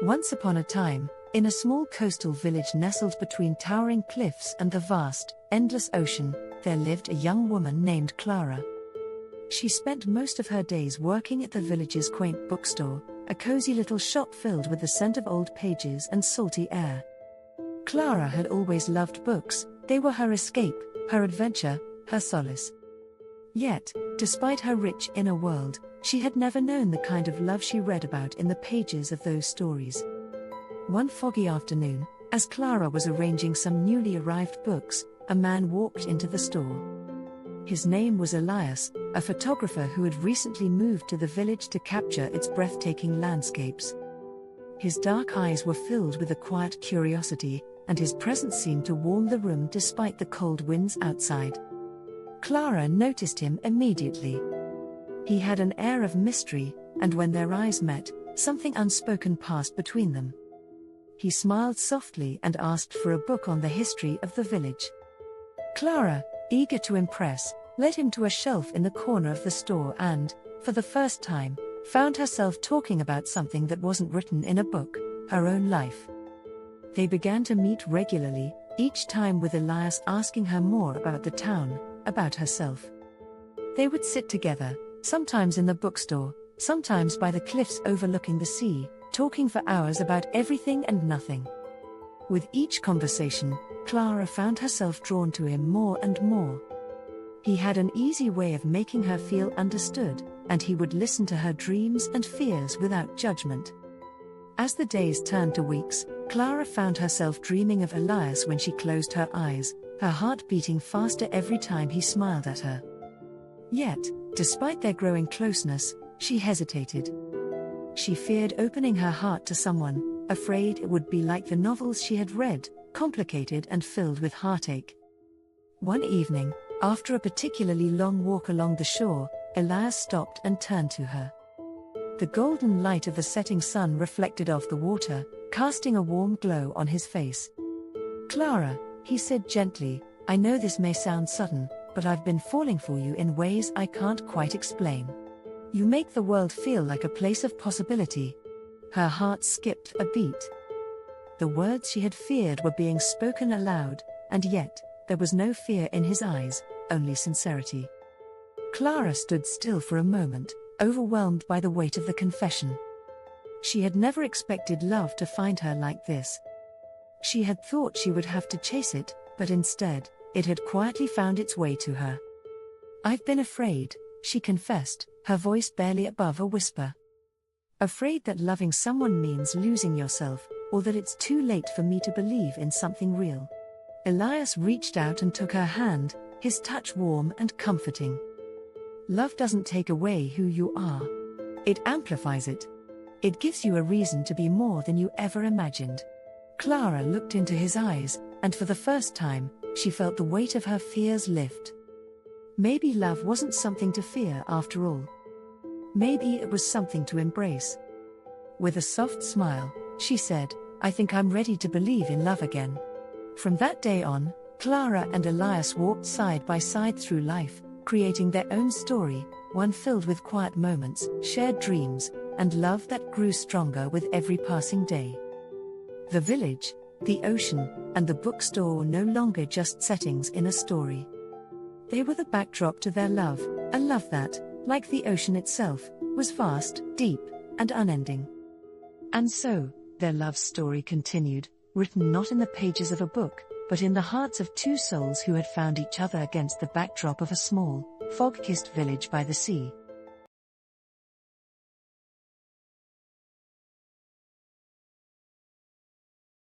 Once upon a time, in a small coastal village nestled between towering cliffs and the vast, endless ocean, there lived a young woman named Clara. She spent most of her days working at the village's quaint bookstore, a cozy little shop filled with the scent of old pages and salty air. Clara had always loved books. They were her escape, her adventure, her solace. Yet, despite her rich inner world, she had never known the kind of love she read about in the pages of those stories. One foggy afternoon, as Clara was arranging some newly arrived books, a man walked into the store. His name was Elias, a photographer who had recently moved to the village to capture its breathtaking landscapes. His dark eyes were filled with a quiet curiosity, and his presence seemed to warm the room despite the cold winds outside. Clara noticed him immediately. He had an air of mystery, and when their eyes met, something unspoken passed between them. He smiled softly and asked for a book on the history of the village. Clara, eager to impress, led him to a shelf in the corner of the store and, for the first time, found herself talking about something that wasn't written in a book, her own life. They began to meet regularly, each time with Elias asking her more about the town, about herself. They would sit together, sometimes in the bookstore, sometimes by the cliffs overlooking the sea, talking for hours about everything and nothing. With each conversation, Clara found herself drawn to him more and more. He had an easy way of making her feel understood, and he would listen to her dreams and fears without judgment. As the days turned to weeks, Clara found herself dreaming of Elias when she closed her eyes, her heart beating faster every time he smiled at her. Yet, despite their growing closeness, she hesitated. She feared opening her heart to someone, afraid it would be like the novels she had read, complicated and filled with heartache. One evening, after a particularly long walk along the shore, Elias stopped and turned to her. The golden light of the setting sun reflected off the water, casting a warm glow on his face. "Clara," he said gently, "I know this may sound sudden, but I've been falling for you in ways I can't quite explain. You make the world feel like a place of possibility." Her heart skipped a beat. The words she had feared were being spoken aloud, and yet, there was no fear in his eyes, only sincerity. Clara stood still for a moment, overwhelmed by the weight of the confession. She had never expected love to find her like this. She had thought she would have to chase it, but instead, it had quietly found its way to her. "I've been afraid," she confessed, her voice barely above a whisper. "Afraid that loving someone means losing yourself, or that it's too late for me to believe in something real." Elias reached out and took her hand, his touch warm and comforting. "Love doesn't take away who you are. It amplifies it. It gives you a reason to be more than you ever imagined." Clara looked into his eyes, and for the first time, she felt the weight of her fears lift. Maybe love wasn't something to fear after all. Maybe it was something to embrace. With a soft smile, she said, "I think I'm ready to believe in love again." From that day on, Clara and Elias walked side by side through life, creating their own story, one filled with quiet moments, shared dreams, and love that grew stronger with every passing day. The village, the ocean, and the bookstore were no longer just settings in a story. They were the backdrop to their love, a love that, like the ocean itself, was vast, deep, and unending. And so, their love story continued, written not in the pages of a book, but in the hearts of two souls who had found each other against the backdrop of a small, fog-kissed village by the sea.